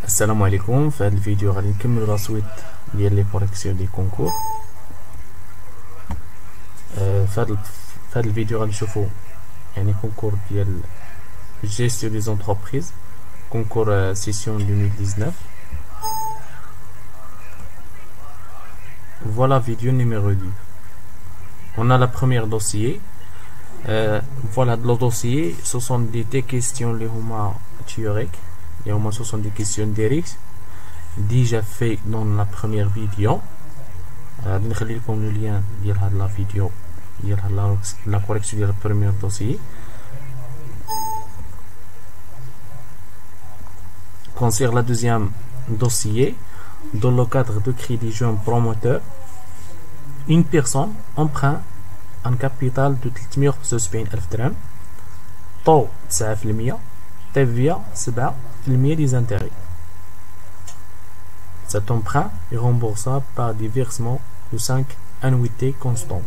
السلام عليكم. في هذا الفيديو غادي نكملوا لا سويت ديال لي كوريكسيون دي كونكور. في هذا الفيديو غادي نشوفوا يعني كونكور ديال جيستيون دي زونتربريز، كونكور سيسيون 2019. Voilà vidéo numéro 2. On a la première dossier. Voilà le dossier. Ce sont des questions les huma théoriques. Et au moins ce sont des questions directes déjà fait dans la première vidéo. غادي نخلي لكم le lien ديال هاد لا فيديو ديال la correction ديال premier dossier. Concernant la deuxième dossier, dans le cadre de crédit jeune promoteur, une personne emprunte un capital de 375,000 درهم, taux 9%, TVA 7% des intérêts. Cet emprunt est remboursable par des versements de 5 annuités constantes,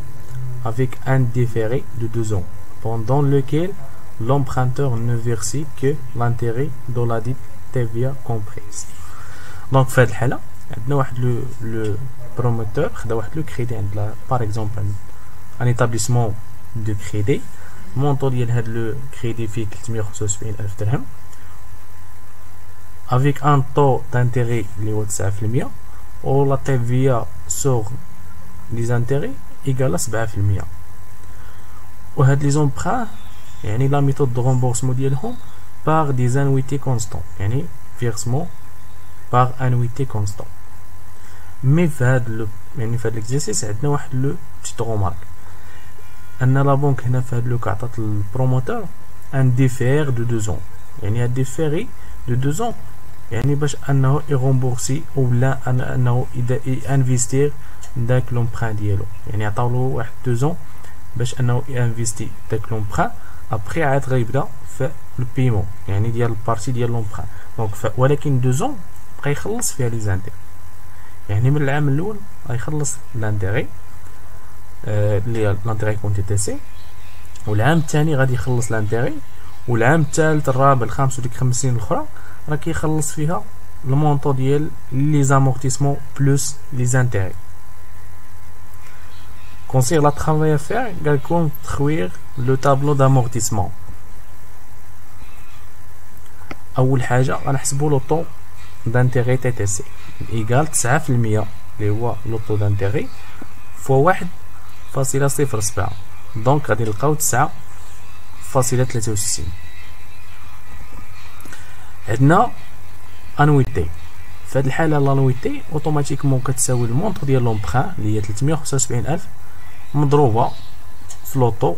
avec un différé de 2 ans, pendant lequel l'emprunteur ne verse que l'intérêt de la dite TVA comprise. Donc في هذه الحالة عندنا واحد لو بروموتور خدا واحد لو كريدي عند باغ اكزومبل ان ايتابليسمون دو كريدي. المونطون ديال هاد لو كريدي فيه 375,000 درهم avec un taux d'intérêt اللي هو 9% و لا TVA sur les intérêts égale 7%. وهاد لي زومبران يعني لا ميثود دو رومبورسمون ديالهم par des annuités constantes, يعني versement par annuité constant. مي في هاد يعني في هاد ليكزيرسيس عندنا واحد لو بتيت رومارك ان لا بنك هنا في هاد لو كا عطات البروموتور ان ديفير دو 2 ans، يعني هاد ديفيري دو 2 ans يعني باش انه يغومبورسي ولا انه انفيستير داك لومبران ديالو، يعني عطاولو واحد 2 ans باش انه انفيستي داك لومبران. ابري عاد غيبدا في البيمون يعني ديال البارتي ديال لومبران. دونك ولكن 2 ans بقى يخلص فيها لي زانتيغ، يعني من العام الاول غيخلص لانتيغي اللي لانتيغي كونتي تي سي، والعام الثاني غادي يخلص لانتيغي، والعام الثالث الرابع الخامس وديك 5 سنين الاخرى راه كيخلص فيها المونطو ديال لي زامورتيسمون بلس لي زانتيغي. كونسير لا طرافاي افير قال لكم تخوير لو طابلو دامورتيسمون. اول حاجه غنحسبوا لو طو دانتيغي تي تي سي ايكال 9% اللي هو لو طو دانتيغي فوا 1.07، دونك غادي نلقاو 9.63. عندنا انويتي. في هذه الحاله لانويتي اوتوماتيكمون كتساوي المونطو ديال لومبران اللي هي 375,000 مضروبه في لوطو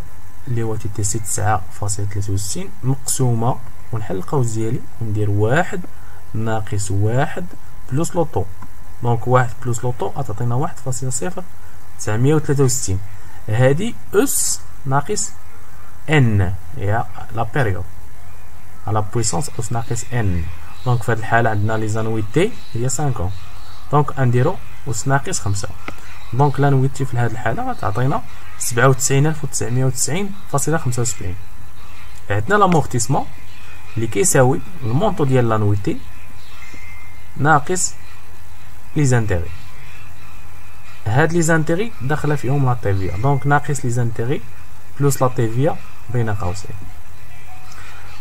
اللي هو تي تي سي 9.63 مقسومه، ونحل القوس ديالي وندير 1 ناقص 1 بلس لوطو. دونك 1 بلس لوطو غتعطينا 1.0963. هادي اس ناقص ان هي لا بيريود على بويسونس اس ناقص ان. دونك في هاد الحالة عندنا لي زانويتي هي 5 ans، دونك نديرو اس ناقص 5. دونك لانويتي في هاد الحالة غتعطينا 97,990.75. عندنا لامورتيسمون اللي كيساوي المونطو ديال لانويتي ناقص لي زانتيغي. هاد لي زانتيغي داخله فيهم لا تيفيا، دونك ناقص لي زانتيغي بلس لا تيفيا بين قوسين.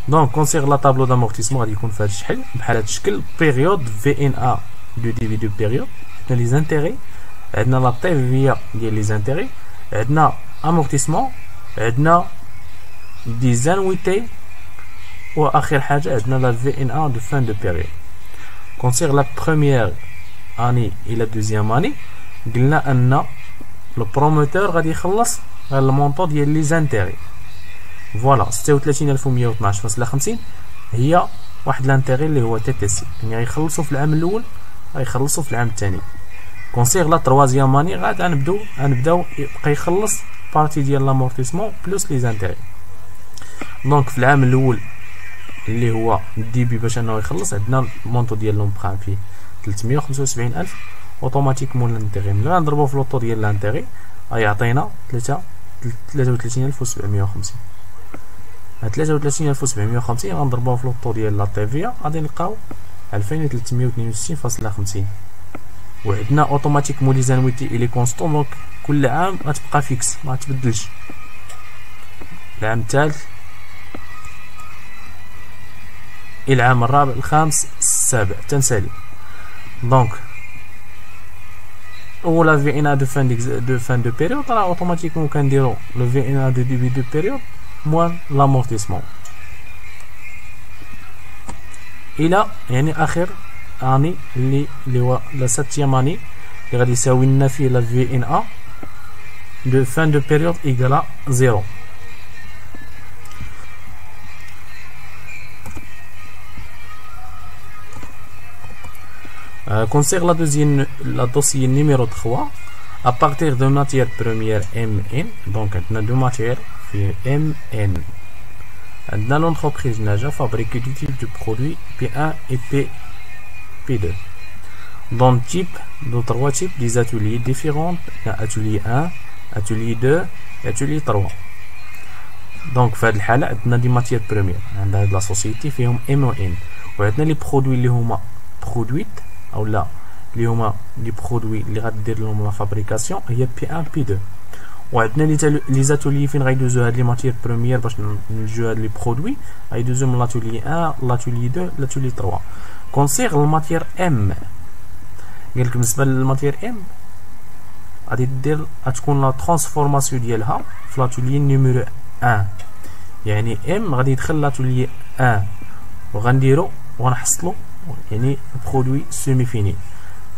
دونك كونسيغ لا طابلو دامورتيسمون غادي يكون في هاد الشكل بحال هاد الشكل. بيريود في ان ا دو ديفي دو بيريود، عندنا لي زانتيغي، عندنا لا تيفيا ديال لي زانتيغي، عندنا امورتيسمون، عندنا دي زانويتي، واخر حاجه عندنا لا في ان ا دو فان دو بيريود. كونسيغ لا بروميير اني الى دوزيام اني قلنا ان لو بروموتور غادي يخلص غير المونطو ديال لي زانتيغي. فوالا 36,112.50 هي واحد لانتيغي اللي هو تي تي سي، يعني غيخلصوا في العام الاول غيخلصوا في العام الثاني. كونسيغ لا تروازيام اني غادي غنبداو يبقى يخلص بارتي ديال لامورتيسمون بلس لي زانتيغي. دونك في العام الاول اللي هو الديبي باش انه يخلص عندنا المونطو ديال لومبران فيه 375,000 اوتوماتيكمون لانتيغي ملي غنضربو في لوطو ديال لانتيغي غيعطينا 33,750. 33,750 غنضربوها في لوطو ديال لا تيفيا غادي نلقاو 2362.50. وعندنا اوتوماتيك مولي زانويتي الي كونستون، دونك كل عام غتبقى فيكس ما تبدلش. العام الثالث، العام الرابع، الخامس، السابع تنسالي. دونك ou la VNA de fin de période, là automatiquement on dira le VNA de début de période moins l'amortissement. الى يعني اخر اني اللي هو لا 7e année اللي غادي يساوي لنا فيه لا VNA de fin de période égale à 0. Concerne la dossier numéro 3, à partir de matière première MN, donc on a deux matières, MN. L'entreprise Naja fabrique deux types de produits, P1 et P2. Dans le type, de trois types des ateliers différents, atelier 1, atelier 2 et atelier 3. Donc, في هذه الحالة عندنا دي ماتير بروميير عند هاد لا سوسيتي فيهم ام و ان، وعندنا لي برودوي اللي هما برودويت او لا اللي هما لي برودوي اللي غدير لهم لا فابريكاسيون هي بي 1 بي 2. وعندنا لي زاتولي فين غيدوزو هاد لي ماتير بروميير باش نجيو هاد لي برودوي، غيدوزو من لاتولي 1 لاتولي 2 لاتولي 3. كونسيغ الماتير ام، قالك بالنسبه للماتير ام غادي دير غتكون لا ترانسفورماسيون ديالها في لاتولي نيميرو 1، يعني ام غادي يدخل لاتولي 1 وغنديرو وغنحصلو يعني برودوي سيمي فيني.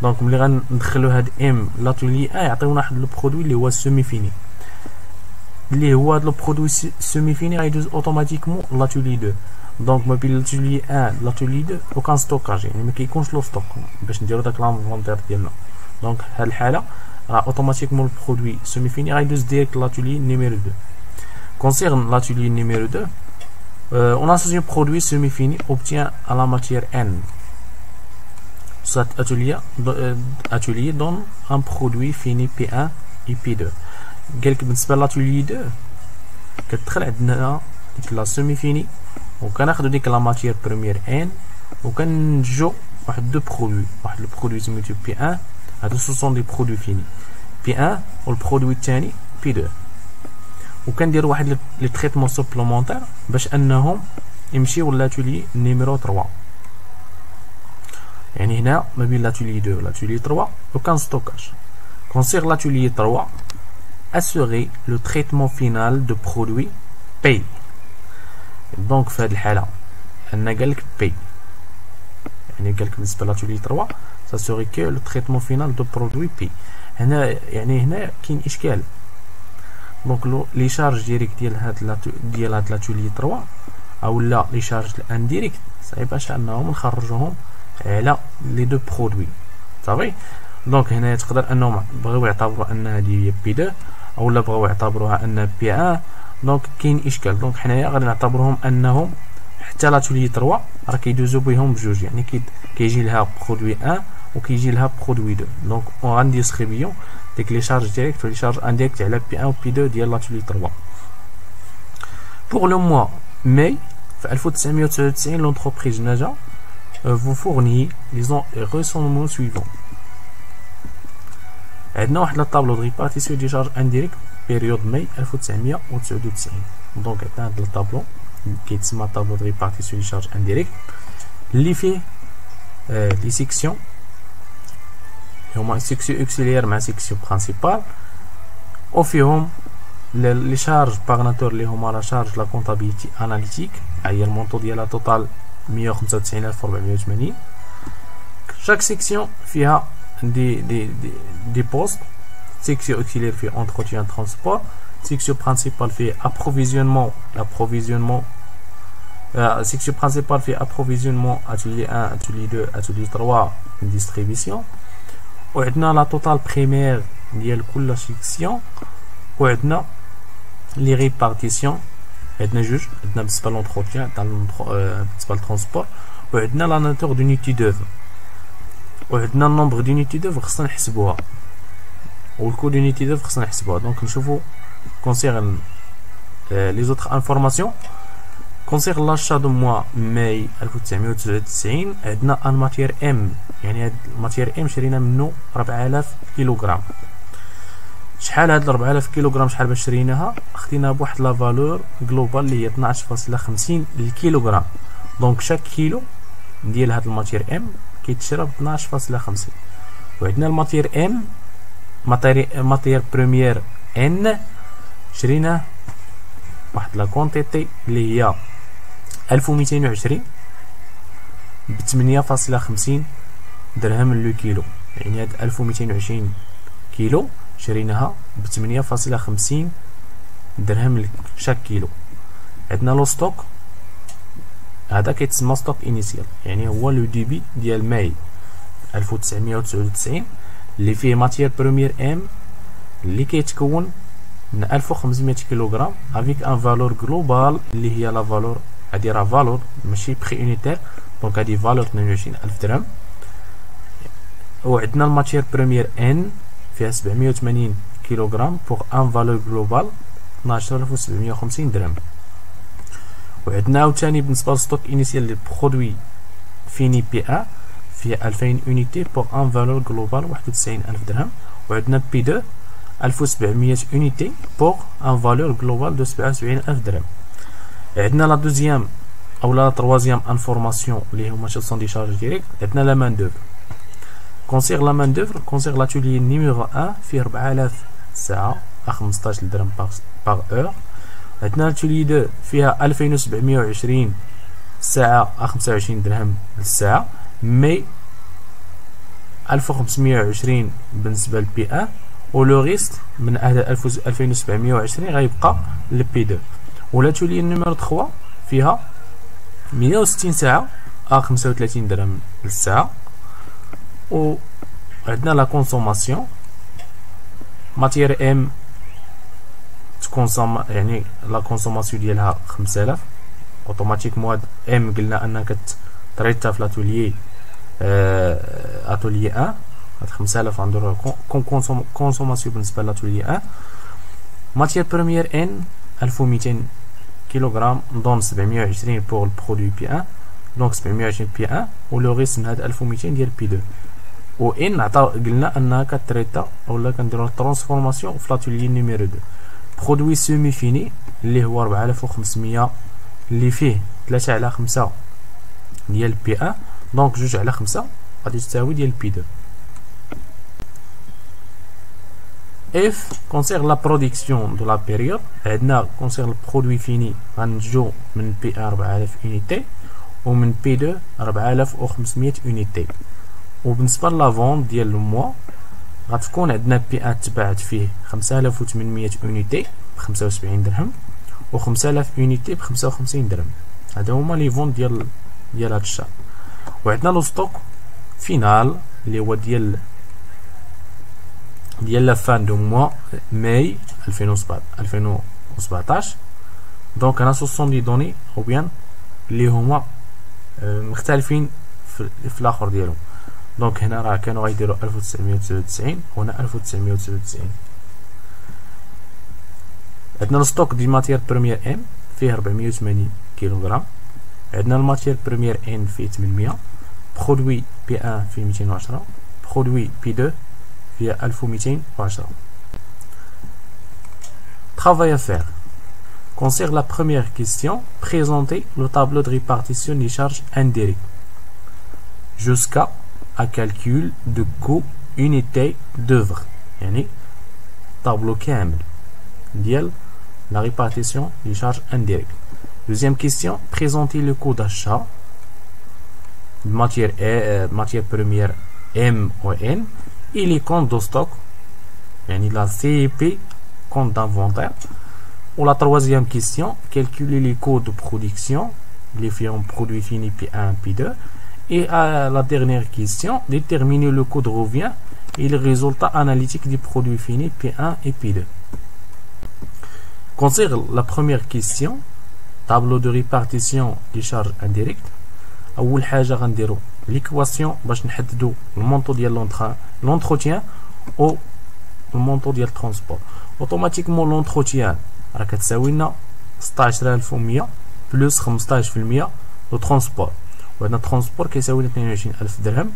دونك ملي غندخلو هاد ام لاتولي 1 يعطيونا واحد لو برودوي اللي هو سيمي فيني، اللي هو هاد لو برودوي سيمي فيني غيدوز اوتوماتيكمون لاتولي 2. دونك ما بين لاتولي 1 لاتولي 2 وكان ستوكاج، يعني ما كيكونش لو ستوك باش نديرو داك لانفونتير ديالنا. دونك هاد الحاله راه اوتوماتيكمون البرودوي سيمي فيني غيدوز ديريكت لاتولي نيميرو 2. Concernant l'atelier numéro 2, on associe un produit semi-fini obtient à la matière N. Cet atelier donne un produit fini P1 et P2. قالك بالنسبة للاتولي 2 كتدخل عندنا ديك لا سيمي-فيني وكناخدو ديك لا ماتير بروميير N وكنجو واحد دو برودوي، واحد لو برودوي سميتو P1، هادو سوسون دي برودوي فيني P1 والبرودوي الثاني P2. وكندير واحد لي تريتمون سوبلومونتير باش انهم يمشيو لاتولي نيميرو 3. يعني هنا ما بين لاتولي 2 ولاتولي 3 وكان ستوكاج. كونسيغ لاتولي 3 اسوري لو تريتمون فينال دو برودوي بي. دونك في هاد الحاله عندنا قالك بي، يعني قالك بالنسبه لاتولي 3 ساسوري كو لو تريتمون فينال دو برودوي بي. هنا يعني هنا كاين اشكال. دونك لي شارج ديريكت ديال هاد لاتولي 3 او لا لي شارج الانديريكت صعيباش انهم نخرجوهم على لي دو برودوي صافي. دونك هنا تقدر انهم بغاو يعتبروا ان هذه هي بي 2 او لا بغاو يعتبروها ان بي 1. دونك كاين اشكال. دونك حنايا غادي نعتبروهم انهم حتى لاتولي 3 راه كيدوزو بهم بجوج، يعني كيجي لها برودوي 1 وكيجي لها برودوي 2. دونك اون غانديستريبيون ديك لي شارج ديريكت ولي شارج انديريكت على بي 1 و بي 2 ديال لاتولي 3. Pour le mois mai في 1999 l'entreprise Naja vous fournit les renseignements suivants. عندنا واحد لا طابلو دو ريبارتيسيون دي شارج انديريكت بيريود ماي 1999. دونك عندنا هاد الطابلو كيتسمى طابلو دو ريبارتيسيون دي شارج انديريكت اللي فيه لي سيكسيون هما سيكسيون اوكسيليير مع سيكسيون برينسيبال، وفيهم لي شارج باغناتور اللي هما لا شارج لا كونطابيليتي اناليتيك هي المونطو ديالها توتال 195480. شاك سيكسيون فيها دي بوست. سيكسيون اوكسيليير فيه entretien transport، سيكسيون برينسيبال فيه approvisionnement سيكسيون برينسيبال فيه approvisionnement atelier 1 atelier 2 atelier 3 distribution. وعندنا لا توتال بريمير ديال كل سيكسيون، وعندنا لي ريبارتيسيون عندنا جوج، عندنا بالنسبه لونتروتيان بالنسبه للترونسبور، وعندنا لا ناتور دونيتي دوفر، وعندنا النومبر دونيتي دوفر خصنا نحسبوها، والكو دونيتي دوفر خصنا نحسبوها. دونك نشوفو كونسيرن لي زوطخ انفورماسيون. كونسيغ لاشا دو موا ماي 1999 عندنا ان ماتير ام، يعني هاد الماتير ام شرينا منه 4000 كيلوغرام. شحال هاد 4000 كيلوغرام شحال باش شريناها؟ خدينا بواحد لا فالور جلوبال اللي هي 12.50 للكيلوغرام. دونك شاك كيلو ديال هاد الماتير ام كيتشرى ب 12.50. وعندنا الماتير ام ماتير بروميير ان شريناه واحد لا كونتيتي اللي هي 1220 ب 8.50 درهم لو كيلو. يعني هاد 1220 كيلو شريناها ب 8.50 درهم شاك كيلو. عندنا لو ستوك، هذا كيتسمى ستوك انيسيال، يعني هو لو ديبي ديال ماي 1999 اللي فيه ماتير بروميير ام اللي كيتكون من 1500 كيلوغرام افيك ان فالور جلوبال اللي هي لا فالور، هادي راه فالور ماشي بري يونيتير، دونك هادي فالور 22000 درهم. وعندنا الماتير بروميير ان فيها 780 كيلوغرام بوغ ان فالور جلوبال 12750 درهم. وعندنا عاوتاني بالنسبه للستوك انيسيال لي برودوي فيني بي ان فيها 2000 اونيتي بوغ ان فالور جلوبال 91000 درهم. وعندنا بي 2 1700 اونيتي بوغ ان فالور جلوبال دو 77000 درهم. عندنا لا دوزيام او لا تروازيام انفورماسيون اللي هما شون دي شارج ديريكت. عندنا لا مان دوفر. كونسيغ لا مان دوفر، كونسيغ لاتولي نيميرو 1 فيه 4000 ساعه 15 درهم باغ اور. عندنا لاتولي 2 فيها 2720 ساعه 25 درهم للساعه، مي 1520 بالنسبه للبي 1 ولو ريست من 2720 غيبقى للبي 2. ولاتولي نيميرو 3 فيها 160 ساعه 35 درهم للساعه. و عندنا لا كونسوماسيون ماتير ام تكونسوم، يعني لا كونسوماسيون ديالها 5000 اوتوماتيكمون. ام قلنا انها كتريتا في لاتوليي اتوليي 1، هاد 5000 غنديرو كونسوماسيون بالنسبه لاتوليي 1. ماتير بروميير ان 1200 كيلوغرام دون 720 بوغ البرودوي بي 1، دونك 720 بي 1 ولو ريست من هاد 1200 ديال بي 2. و ان عطا قلنا انها كتريتا اولا كنديرو ترانسفورماسيون في لاتوليي نيميرو 2. برودوي سيمي فيني اللي هو 4500 اللي فيه 3 على 5 ديال بي 1، دونك 2 على 5 غادي تساوي ديال بي 2. اف كونسيغ لا برودكسيون دو لا بيريود، عندنا كونسيغ البرودوي فيني غنجو من بي 4000 اونيتي ومن بي 2 4500 اونيتي. وبالنسبه لا فون ديال لو موا غتكون عندنا بي 1 تباعت فيه 5800 اونيتي ب 75 درهم و 5000 اونيتي ب 55 درهم. هذا هما لي فون ديال هاد الشهر. وعندنا لو ستوك فينال اللي هو ديال لا فان دو موا ماي 2017. دونك انا 60 دي دوني او بيان اللي هما مختلفين في الاخر ديالهم. دونك هنا راه كانوا غيديروا 1999 وهنا 1999. عندنا الستوك دي ماتير بروميير ام فيه 480 كيلوغرام. عندنا الماتير بروميير ان فيه 800، برودوي بي 1 فيه 210، برودوي بي 2 فيه 1210. Travail à faire. Concerne la première question, présenter le tableau de répartition des charges indirectes jusqu'à un calcul de coût unité d'œuvre. يعني tableau كامل ديال la répartition des charges indirectes. Deuxième question, présenter le coût d'achat de matière première M ou N et les comptes de stock, يعني la CEP, compte d'inventaire. Ou la troisième question, calculer les coûts de production, les produits finis P1 P2. Et à la dernière question, déterminer le coût de revient et les résultats analytiques des produits finis P1 et P2. Concernant la première question, tableau de répartition des charges indirectes. أول حاجة غنديرو l'équation باش نحددو المونطو ديال l'entretien و المونطو ديال الترونسبور. اوتوماتيكمون l'entretien راه كتساوي لنا 16100 بلس 15% لو ترونسبور، وهنا الترونسبور كيساوي 22000 درهم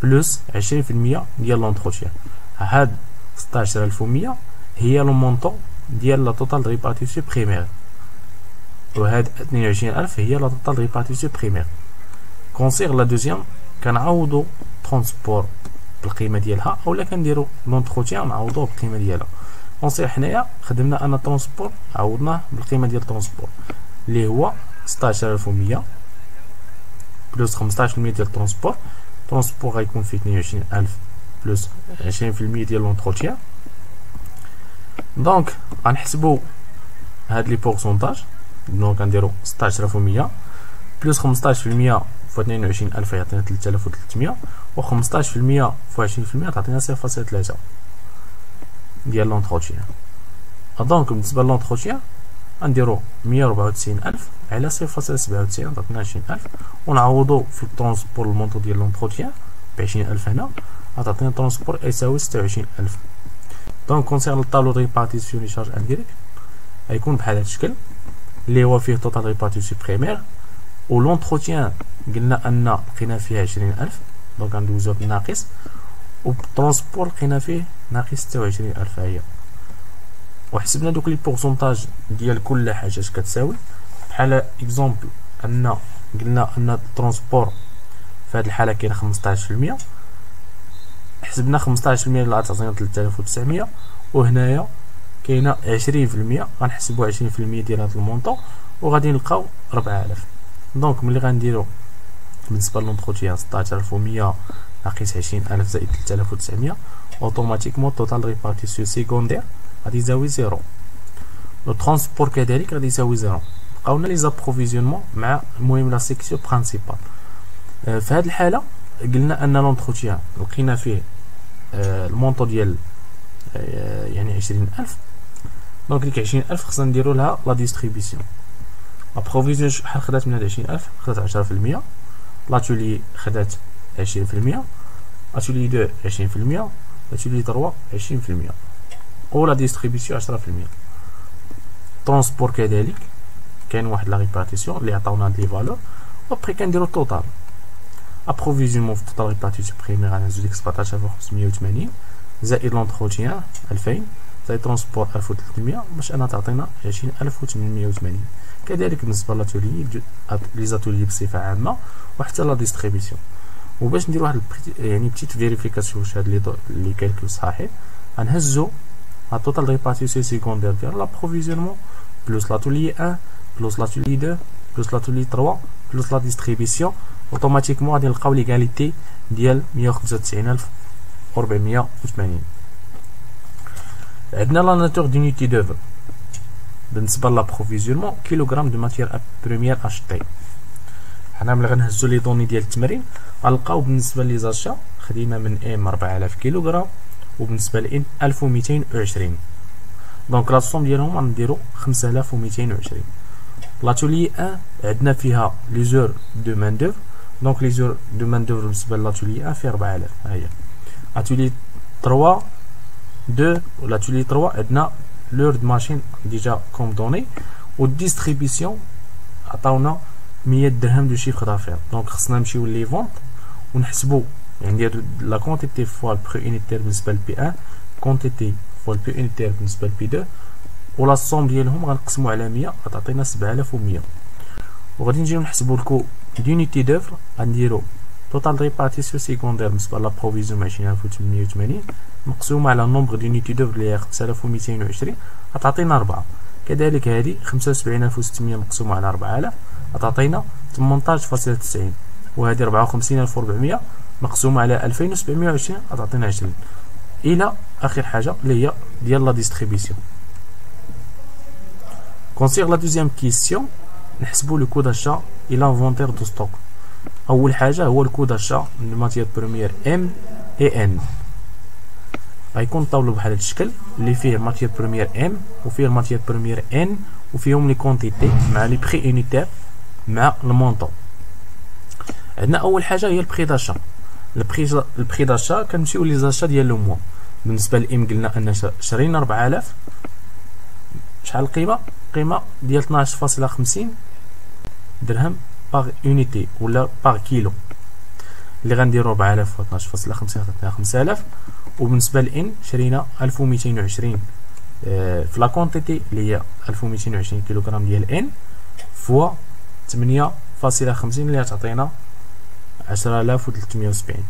بلس 20% ديال لونتروتيان. هاد 16100 هي لو مونطون ديال لا توتال ريبارتيسيون بريمير، وهاد 22000 هي لا توتال ريبارتيسيون بريمير. كونسيغ لا دوزيام كنعوضو ترونسبور بالقيمه ديالها، اولا كنديرو لونتروتيان نعوضوه بالقيمه ديالها. كونسيغ حنايا خدمنا ان ترونسبور عوضناه بالقيمه ديال الترونسبور اللي هو 16100 بلس 15% ديال الترونسبور. الترونسبور غيكون فيه 22000 بلس 20% ديال لونتروتيان. دونك غنحسبو هاد لي بورسونتاج، دونك غنديرو 16100 بلس 15% في 22000 يعطينا 3300، و 15% في 20% تعطينا 0.3 ديال لونتروتيان. دونك بالنسبه لونتروتيان غنديرو 194000 على 0.97 تعطينا 20000، ونعوضو في الترونسبور المونطو ديال لونتروتيان ب 20000 هنا غتعطينا الترونسبور يساوي 26000. دونك كونسيرن الطابلو ريبارتيسيون لي شارج انديريكت غيكون بحال هاد الشكل اللي هو فيه توتال ريبارتيسيون بريمير، و لونتروتيان قلنا ان لقينا فيه 20000 دونك غندوزو بالناقص، و الترونسبور لقينا فيه ناقص 26000 هي. وحسبنا دوك لي بورسونتاج ديال كل حاجه اش كتساوي. بحال اكزومبل ان قلنا ان الترونسبور في هذه الحاله كاين 15%، حسبنا 15% اللي غتعطينا 3900، وهنايا كاينه 20%، غنحسبوا 20% ديال هذا المونطون وغادي نلقاو 4000. دونك ملي غنديرو بالنسبه للونتروتيان 16100 ناقص 20000 زائد 3900، اوتوماتيكمون توتال ريبارتيسيون سيكوندير غادي يساوي 0. لو ترونسبور كذلك غادي يساوي 0. بقاونا لي زابروفيزيونمون مع المهم لا سيكسيون برينسيبال. في هذه الحاله قلنا ان لونتروتيان لقينا فيه المونطو ديال يعني 20000، دونك ديك 20000 خصنا نديرو لها لا ديستريبيسيون. لا بروفيزيون شحال خدات من هاد 20000؟ خدات 10%، لاتولي خدات 20%، اتولي 2 20%، اتولي 3 20%، و لا ديستريبيسيون 10%. ترونسبور كذلك كاين واحد لا ريبارتيسيون اللي عطاونا هاد لي فالور، و بري كنديرو التوتال. ابروفيزيونمون في التوتال ريبارتيسيون بريمير غنهزو ديك 17580 زائد لونتروتيان 2000 زائد ترونسبور 1300 باش انا تعطينا 20880. كذلك بالنسبه لاتولي لي زاتولي بصفه عامه وحتى لا ديستريبيسيون. وباش ندير واحد يعني بتيت فيريفيكاسيون واش هاد لي كالكول صحيح، غنهزو التوتال ريبارتيسيون سيكوندير ديال لابروفيزيونمون بلس لاتولي 1 بلس لاتولي 2 بلس لاتولي 3 بلس لا ديستريبيسيون، اوتوماتيكمون غادي نلقاو ليغاليتي ديال 195480. عندنا لا ناتور دونيتي دوفر بالنسبه لابروفيزيونمون كيلوغرام دو ماتيير بريمير اشتي. حنا ملي غنهزو لي دوني ديال التمرين غنلقاو بالنسبه لي زاشا خدينا من ام 4000 كيلوغرام، وبالنسبه لان 1220. دونك لا سوم ديالهم غنديرو 5220. لاتولي 1 عندنا فيها لي زور دو مان دوفر، دونك لي زور دو مان دوفر بالنسبه لاتولي 1 فيه 4000 ها هي. اتولي 3 2 ولا اتولي 3 عندنا لور د ماشين ديجا كوم دوني، و ديستريبيسيون عطاونا 100 درهم دو شيفر دافير. دونك خصنا نمشيو لي فونت ونحسبو يعني نديرو لا كونتيتي فوا البري يونيتير بالنسبه لبي 1، كونتيتي فوا البري يونيتير بالنسبه لبي 2، ولا الصوم ديالهم غنقسمو على 100 غتعطينا 7100. وغادي نجيو نحسبو الكو دونيتي دوفر، غنديرو توتال ريبارتيسيون سيكوندير بالنسبه لا بروفيزيون 20880 مقسومه على النومبر دونيتي دوفر اللي هي 5220 غتعطينا 4. كذلك هذه 75600 مقسومه على 4000 غتعطينا 18.90، وهذه 54400 مقسومه على 2720 غتعطينا 20. الى اخر حاجه اللي هي ديال لا ديستريبيسيون. كونسيغ لا دوزيام كيسيون نحسبوا لو كو داشا الى لانفونتير دو ستوك. اول حاجه هو الكو داشا من ماتيير بريمير ام اي ان، غيكون طاولو بحال هذا الشكل اللي فيه ماتيير بريمير ام وفيه الماتيير بريمير ان وفيهم لي كونتيتي مع لي بري يونيتير مع المونطون. عندنا اول حاجه هي البري داشا. البري داشا كنمشيو لي زاشا ديال لو موا. بالنسبه للام قلنا ان شرينا 4000 شحال القيمه؟ قيمه ديال 12.50 درهم باغ اونيتي ولا باغ كيلو، اللي غنديرو 4000 و 12.50 عطينا 5000. وبالنسبه لان شرينا 1220 في لا كونتيتي اللي هي 1220 كيلوغرام ديال ان فوا 8.50 اللي تعطينا 10370.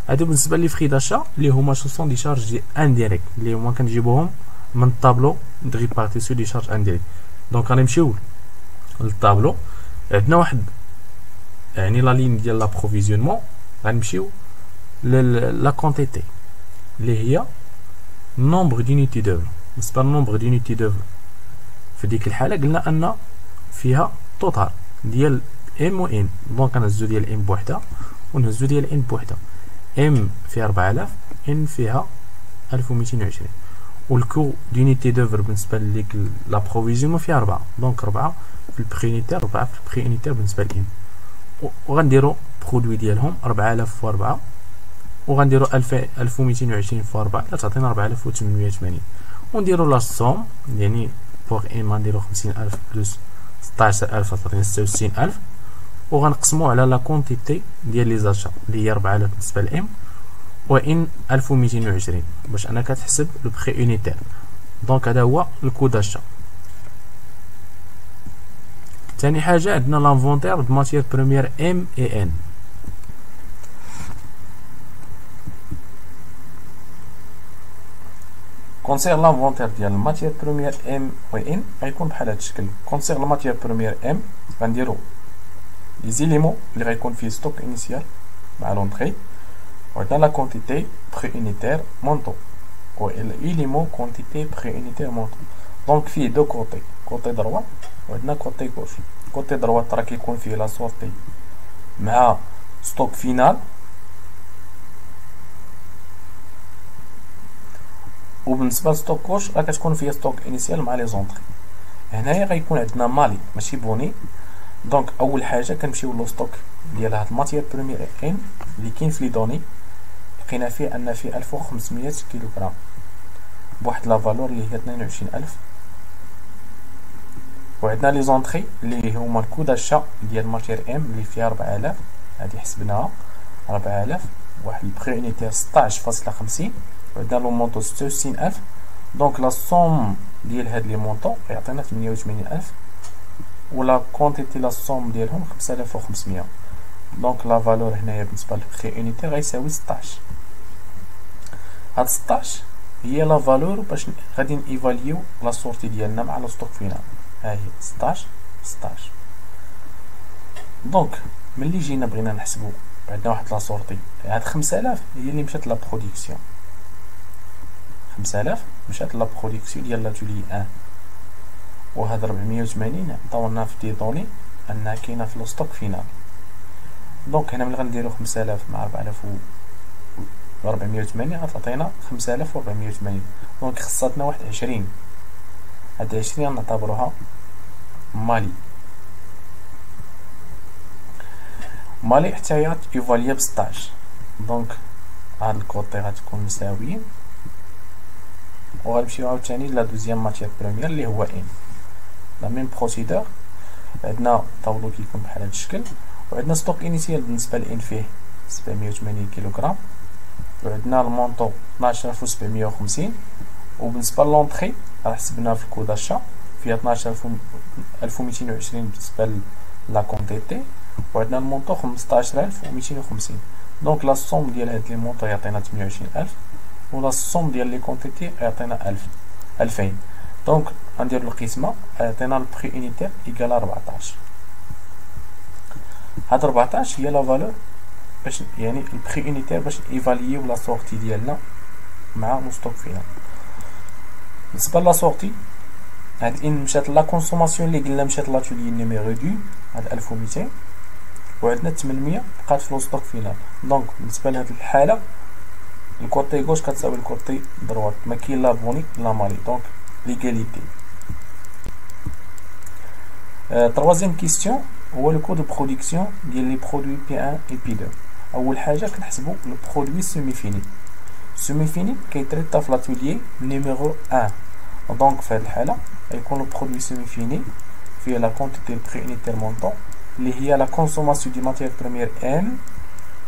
هادو بالنسبه لي فري داشا اللي هما سون دي شارج دي انديريكت اللي هما كنجيبوهم من الطابلو دو ريبارتيسيون دي شارج انديريكت. دونك غنمشيو للطابلو، عندنا واحد يعني لا لين ديال لابروفيزيونمون، غنمشيو لا كونتيتي اللي هي نومبر دونيتي دوفر. بالنسبه للنومبر دونيتي دوفر في ديك الحاله قلنا ان فيها توتال ديال ام و ان، دونك غنهزو ديال ام بوحده ونهزو ديال ان بوحده. ام فيها 4000، ان فيها 1220، والكو دونيتي دوفر بالنسبه لديك لابروفيزيون فيها 4، دونك 4 في البري اونيتير، 4 في البري اونيتير بالنسبه لان. وغنديرو برودوي ديالهم 4000 في 4، وغنديرو 1220 في 4 تعطينا 4880. ونديرو لا سوم يعني بوغ ام غنديرو 50000 بلس 16000 تعطينا 66000، وغنقسمو على لا كونتيتي ديال لي زاشا اللي هي 4000 بالنسبه لام وان 1220 باش انا كتحسب لو بري اونيتير. دونك هذا هو الكو داشا. ثاني حاجه عندنا لانفونتير د ماتيير بروميير ام اي ان. كونسير لانفونتير ديال الماتيير بروميير ام و ان غيكون بحال هذا الشكل. كونسير الماتيير بروميير ام غنديرو لي زيليمون اللي غيكون فيه ستوك انيسيال مع لونطري، وعندنا لا كونتيتي بري اونيتير مونطو و الاليمون كونتيتي بري اونيتير مونطو. دونك فيه دو كوتي، كوتي دروات وعندنا كوتي غوش. كوتي دروات راه كيكون فيه لا سورتي مع ستوك فينال، وبالنسبه لستوك غوش راه كتكون فيها ستوك انيسيال مع لي زونطري. هنايا غيكون عندنا مالي ماشي بوني. دونك اول حاجه كنمشيو لو ستوك ديال هاد الماتيير بروميير ان اللي كاين في لي دوني، لقينا فيه ان فيه 1500 كيلوغرام بواحد لا فالور اللي هي 22000. وعندنا لي زونطري اللي هما الكو داشا ديال الماتيير ام اللي فيها 4000، هادي حسبناها 4000 واحد البري اونيتير 16.50، وعندنا لو مونطو 66000. دونك لا سوم ديال هاد لي مونطو يعطينا 88000، ولا كونتيتي لا سوم ديالهم 5500. دونك لا فالور هنايا بالنسبه للبري اونيتير غيساوي 16. هاد 16 هي لا فالور باش غادي نيفاليو لا سورتي ديالنا مع لو ستوك فينال. ها هي 16. دونك ملي جينا بغينا نحسبو عندنا واحد لا سورتي، هاد 5000 هي اللي مشات لا برودكسيون، 5000 مشات لا برودكسيون ديال لاتولي 1، وهاد 480 عطاونا في دي دوني انها كاينه في لو ستوك فينال. دونك هنا ملي غنديرو 5000 مع 4480 غتعطينا 5480. دونك خصاتنا واحد 20، هاد 20 نعتبروها مالي حتى هي ايفاليا ب 16. دونك هاد الكوطي غتكون مساويين، وغنمشيو عاوتاني لا دوزيام ماتيير بروميير اللي هو ان. لا ميم بروسيدور، عندنا طاولو كيكون بحال هاد الشكل، وعندنا ستوك انيسيال بالنسبه لان فيه 780 كيلوغرام، وعندنا المونطو 12750. وبالنسبه للونطري راه حسبناها في الكود داشا فيها 12220 بالنسبه لا كونتيتي، وعندنا المونطو 15250. دونك لا سوم ديال هاد لي مونطو يعطينا 28000، ولا السوم ديال لي كونتيتي يعطينا 2000. دونك غندير القسمه يعطينا البري اونيتير ايكال 14. هاد 14 هي لا فالور باش يعني البري اونيتير باش ايفاليو لا سورتي ديالنا مع لو ستوك فينال. بالنسبه لا سورتي هاد ان مشات لا كونسوماسيون اللي قلنا مشات لاتولي نيميرو 2 هاد 1200، وعندنا 800 بقات في لو ستوك فينال. دونك بالنسبه لهاد الحاله الكوتي غوش كتساوي الكوتي دروات، ما كاين لا بوني لا مالي، دونك ليغاليتي. troisième كيستيون هو لو كو دو برودكسيون ديال لي برودوي بي 1 و بي 2. اول حاجه كنحسبوا لو برودوي سيمي فيني. سيمي فيني كيتريطا في لاتوليي نيميرو 1. دونك في هذه الحاله غيكون لو برودوي سيمي فيني فيه لا كونتيتي بري اونيتير مونطون اللي هي لا كونسوماسيون دي ماتيير بروميير ام.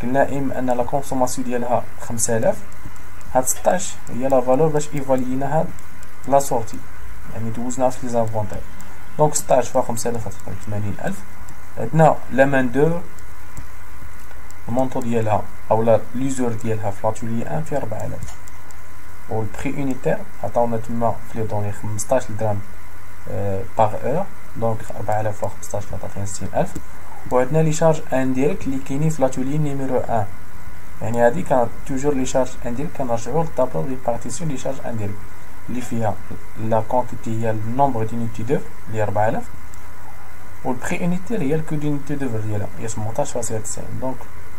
قلنا ام ان لا كونسوماسيون ديالها 5000. هاد 16 هي لا فالور باش ايفاليناها لا سورتي، يعني دوزناها في لي زانفونتير. دونك 16 فوا 5000 غتعطيك 80000. عندنا لا مان دوفر المونطو ديالها اولا ليزور ديالها في لاتولي 1 فيها 4000. و البري يونيتير عطاونا تما في لي دوني 15 درهم باغ اور، دونك 4000 فوا 15 عطاتنا 60000. وعندنا لي شارج انديريكت اللي كاينين في لاتولي نيميرو 1، يعني هادي كانت توجور لي شارج انديريكت كنرجعو للطابلو ريبارتيسيون لي شارج انديريكت اللي فيها لا كونتيتي هي النومبر دينيتي دوفر اللي 4000، و البري يونيتير هي الكو دينيتي دوفر ديالها هي 18.90. دونك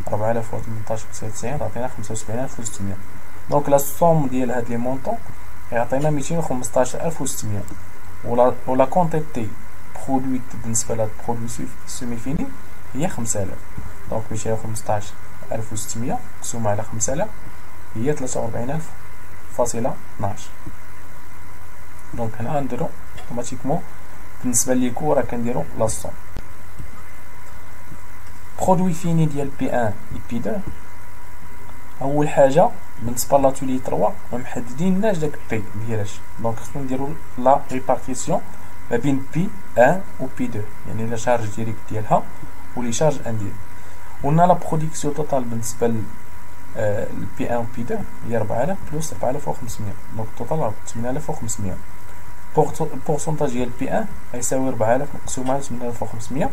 4000 فوا 18.90 تعطينا 75600. دونك لا سوم ديال هاد لي مونطون يعطينا 215600. ولا كونتيتي برودويت بالنسبه لهاد برودوي سيمي فيني هي 5000. دونك 215600 مقسومه على 5000 هي 43000.12. دونك هنا غنديرو اوتوماتيكمون بالنسبه ليكو راه كنديرو لا سوم. برودوي فيني ديال بي 1 بي 2 اول حاجه بالنسبه لاتولي 3 ما محدديناش داك بي ديالاش، دونك خصنا نديرو لا ريبارتيسيون ما بين بي 1 و بي 2، يعني لا شارج ديريكت ديالها و لي شارج انديريكت. قلنا لا برودكسيون توتال بالنسبه ل بي 1 و بي 2 هي 4000 بلس 4500، دونك التوتال 8500. البورسونتاج ديال بي 1 غيساوي 4000 مقسوم على 8500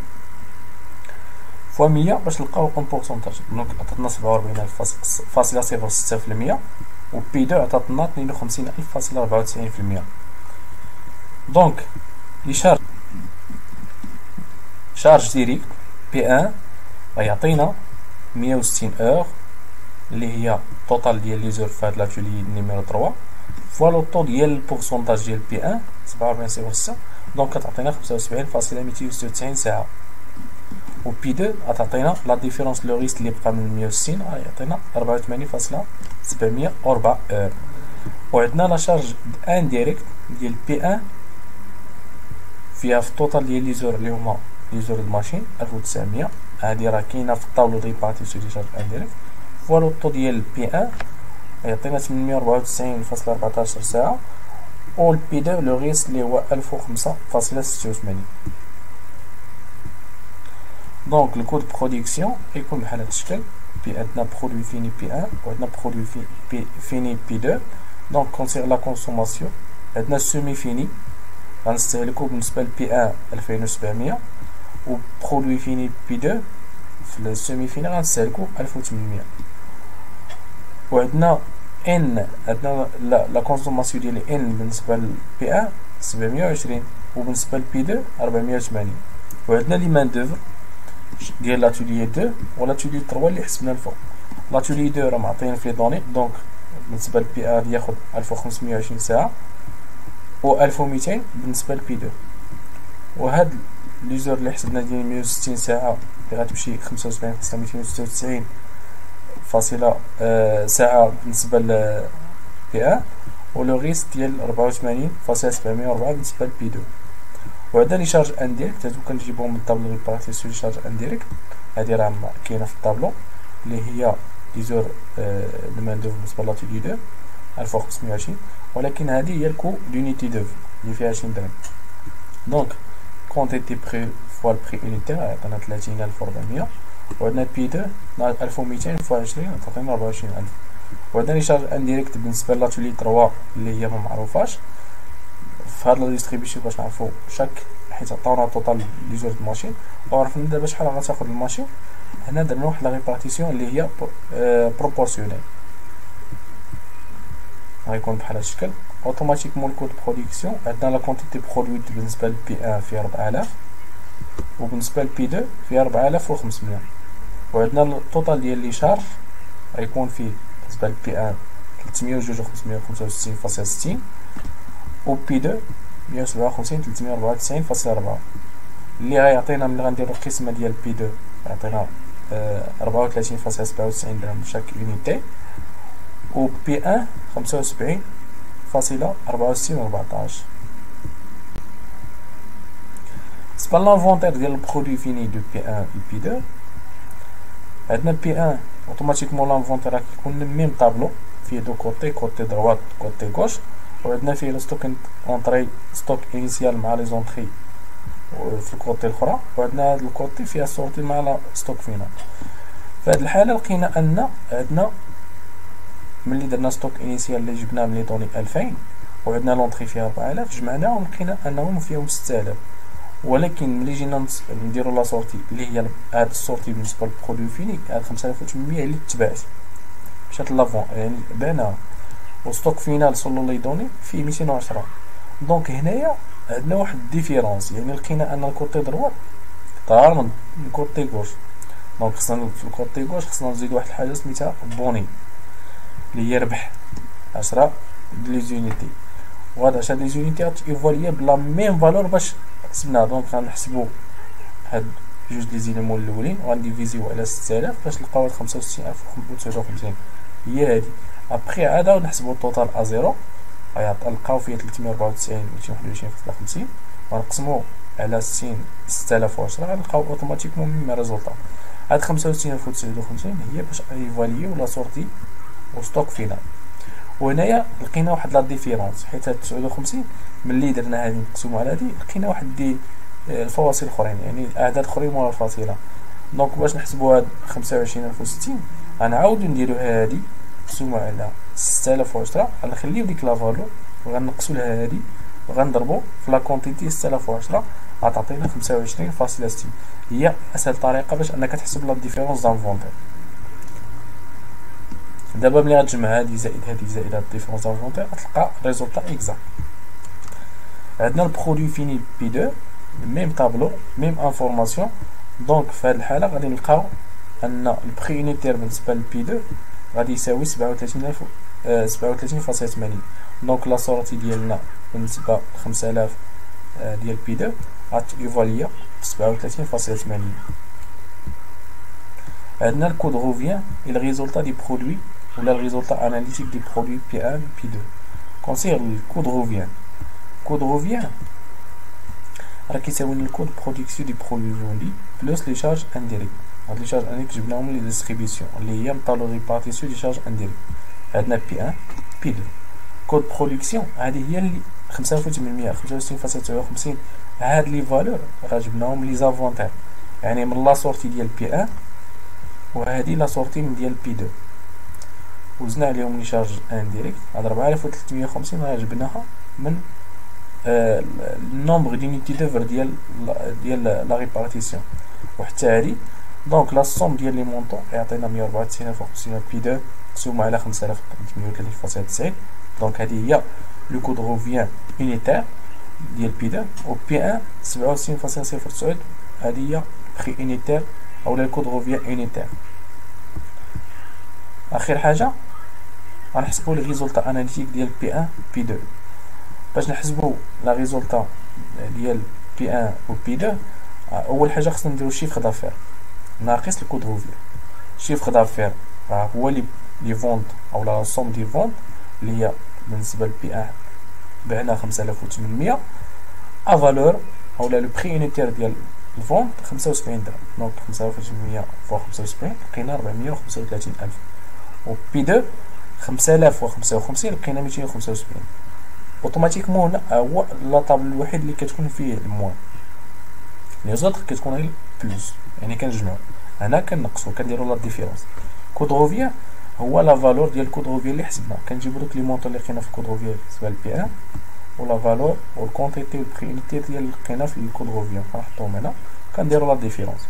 فوا 100 باش نلقاو اون بورسونتاج، دونك عطاتنا 47.06%، و بي 2 عطاتنا 52,000.94%. دونك لي شارج ديريكت بي 1 غيعطينا 160 اور اللي هي التوتال ديال لي زور في هاد لاتولي نيميرو 3 فوا لو طو ديال البورسونتاج ديال بي 1 47.6، دونك كتعطينا 75.296 ساعه. و بي 2 غتعطينا لا ديفيرونس لو ريسك اللي بقى من 160 غيعطينا 84.704 اور. وعندنا لا شارج انديريكت ديال بي 1 فيها في التوتال ديال لي زور اللي هما لي زور د ماشين 1900، هادي راه كاينه في الطابلو ديال ريبارتيسيون ديال شارج انديريكت. فوا لو طو ديال بي 1 غيعطينا 894.14 ساعه، و البي 2 لو ريسك اللي هو 1005.86. دونك الكود برودكسيون يكون بحال هاد الشكل. عندنا برودوي فيني بي 1 و عندنا برودوي فيني بي 2. دونك كونسير لا كونسوماسيون عندنا سيمي فيني غنستهلكو بالنسبه لبي 1 2700، و برودوي فيني بي 2 في السيمي فيني غنستهلكو 1800. وعندنا ان عندنا لا كونسوماسيون ديال ان بالنسبه لبي 1 720 وبالنسبه لبي 2 480. وعندنا لي مان دوفر ديال لاتولي 2 و لاتولي 3 اللي حسبنا الفوق. لاتولي 2 راه معطيين في لي دوني، دونك بالنسبه لبي 1 ياخذ 1520 ساعه و 1200 بالنسبه لبي 2. وهاد لي زور اللي حسبنا ديال 160 ساعه اللي غتمشي 75.296 ساعه بالنسبه لبي 1، و لو ريسك ديال 84.704 بالنسبه لبي 2. وعندنا لي شارج انديريكت هادو كنجيبوهم من طابلو ريبارتيسيون لي شارج انديريكت، هادي راه كاينه في الطابلو اللي هي لي زور المان دوفر بالنسبه لاتولي 2 1520، ولكن هادي هي الكو دونيتي دوفر اللي فيها 20 درهم. دونك كونتيتي بري فوا البري يونيتير عطانا 30400، وعندنا بي 2 1200 فوا 20 عطاتنا 24000. وعندنا لي شارج انديريكت بالنسبه لاتولي 3 اللي هي ما معروفاش في هاد لا ديستريبيسيون باش نعرفو شاك، حيت عطاونا توتال لي زور د ماشين وعرفنا دابا شحال غتاخد الماشين. هنا درنا واحد لا ريبارتيسيون اللي هي بروبورسيونيل، غيكون بحال هاد الشكل. اوتوماتيكمون الكود برودكسيون عندنا لا كونتيتي برودويت بالنسبه لبي 1 فيها 4000 وبالنسبه لبي 2 فيها 4500. وعندنا التوتال ديال لي شارج غيكون فيه بالنسبه لبي 1 302.565.60 و بي 2 157.394.4 اللي غيعطينا ملي غنديرو القسمه ديال بي 2 غيعطينا 34.97 درهم شاك يونيتي، و بي 1 75.6414. بالنسبه للانفونتير ديال البرودوي فيني دو بي 1 و بي 2 عندنا بي 1 اوتوماتيكمون لانفونتير راه كيكون ميم طابلو فيه دو كوتي دروات كوتي غوش وعندنا فيه لو ستوك اونطري ستوك انيسيال مع لي زونطري في الكوتي الاخرى وعندنا هاد الكوتي فيها سورتي مع لا ستوك فينال. في هاد الحاله لقينا ان عندنا ملي درنا ستوك انيسيال اللي جبناه من لي دوني 2000 وعندنا لونطري فيها 4000 جمعناهم لقينا انهم فيهم 6000 ولكن ملي جينا نديرو لا سورتي اللي هي هاد السورتي بالنسبه للبرودوي فيني هاد 5800 اللي تباعت مشات لافون يعني بعناها وستوك فينال سولو لي دوني فيه 210 دونك هنايا عندنا واحد ديفيرونس يعني لقينا ان الكوتي دروات طار من الكوتي غوش دونك خصنا في الكوتي غوش خصنا نزيد واحد الحاجه سميتها بوني اللي هي ربح 10 لي زونيتي وهاد 10 لي زونيتي ايفاليي بلا ميم فالور باش حسبناها دونك غنحسبو هاد جوج لي زيليمون الاولين وغنديفيزيو على 6000 باش نلقاو 65059 هي هادي ابخي عاد نحسبو التوتال ا زيرو غنلقاو فيه 394 221.50 ونقسمو على 6010 غنلقاو اوتوماتيكمون ميم ريزولطا هاد 65059 هي باش ايفاليو لا سورتي وستوك فينال. وهنايا لقينا واحد لا ديفيرونس حيت هاد 59 ملي درنا هادي نقسمو على هادي لقينا واحد دي الفواصل الاخرين يعني الاعداد الاخرين مورا الفاصله دونك باش نحسبو هاد 25060 غنعاودو نديرو هادي نقسمو على 6010 غنخليو ديك لا فالو وغنقصو لها هادي وغنضربو في لا كونتيتي 6010 غتعطينا 25.60 هي اسهل طريقه باش انك تحسب لا ديفيرونس دانفونتير. دابا ملي غتجمع هادي زائد هادي زائد هاد ديفيرونس دانفونتير غتلقى ريزولطا اكزاكت. عندنا البرودوي فيني بي 2 ميم طابلو ميم انفورماسيون دونك في هاد الحاله غادي نلقاو ان البري يونيتير بالنسبه للبي 2 غادي يساوي 37.80 دونك لا سورتي ديالنا بالنسبه ل 5000 ديال بي 2 غاتيفاليا ب 37.80. عندنا الكود روفيان اي الريزولطا دي برودوي ولا الريزولطا اناليتيك دي برودوي بي 1 بي 2 كونسير الكود روفيان. كود روفيان راه كيساوي لنا الكود برودكسيون دي برودوي فوندي بلس لي شارج انديريكت. هاد لي شارج انديريكت جبناهم لي ديستريبيسيون اللي هي مطالو ريبارتيسيون دي شارج انديريكت. عندنا بي 1 بي 2 كود برودكسيون هذه هي اللي 5800 65.59 هاد لي فالور راه جبناهم لي زافونتير يعني من لا سورتي ديال بي 1 وهذه لا سورتي من ديال بي 2 وزنا عليهم لي شارج انديريكت هاد 4350 راه جبناها من النومبر دونيتي دوفر ديال لا ريبارتيسيون وحتى هادي دونك لا سوم ديال لي مونطون يعطينا 194.5 بي 2 مقسومه على 5830.90 دونك هذه هي لو كود روفيان يونيتير ديال بي 2 و بي 1 67.09 هذه هي بري يونيتير اولا الكود روفيان يونيتير. اخر حاجه غنحسبوا لي ريزولطا اناليتيك ديال بي 1 بي 2 باش نحسبوا لا ريزولطا ديال بي 1 و بي 2 اول حاجه خصنا نديرو شيفر دافير ناقص الكود روفيان. شيفر دافير هو لي فونت او لا سوم دي فونت اللي هي بالنسبه للبي 1 بعنا 5800 ا فالور اولا لو بري يونيتير ديال الفونت 75 درهم دونك 5800 فوق 75 لقينا 435000 و بي 2 5055 لقينا 275 اوتوماتيكمون هنا هو لا طابل الوحيد اللي كتكون فيه الموان لي زوطر كتكون غير بلس يعني كنجمعو هنا كنقصو كنديرو لا ديفيرونس. كود روفيان هو لا فالور ديال الكود روفيان اللي حسبنا كنجيبو دوك لي مونطون اللي لقينا في الكود روفيان بالنسبه للبي 1 ولا فالور والكونتيتي والبريونيتي اللي لقينا في الكود روفيان كنحطوهم هنا كنديرو لا ديفيرونس.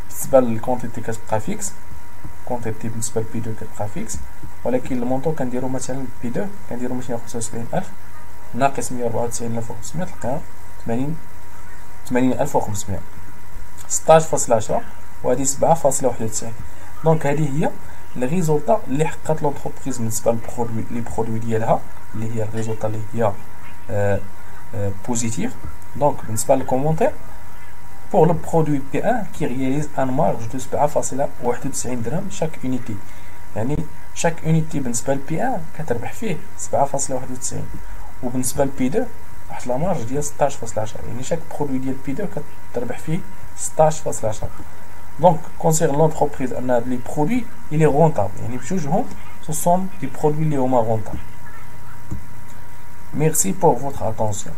بالنسبه للكونتيتي كتبقى فيكس كونتيتي بالنسبه للبي 2 كتبقى فيكس ولكن المونطون كنديرو مثلا بي 2 كنديرو 275000 ناقص 194500 تلقاها 80500 16.10 وهذه 7.91 دونك هذه هي الريزولطا اللي حققت لونتربريز بالنسبه للبرودوي لي برودوي ديالها اللي هي الريزولطا اللي هي بوزيتيف. دونك بالنسبه للكومونتير pour le produit P1 qui réalise un marge de 7.91 درهم chaque unité يعني chaque unité بالنسبه ل P1 كتربح فيه 7.91 وبالنسبه ل P2 واحد لا مارج ديال 16.10 يعني chaque produit ديال P2 تربح فيه 16.10. Donc concernant l'entreprise, les produits il est rentable, يعني بجوجهم ce sont des produits اللي هما rentables. Merci pour votre attention.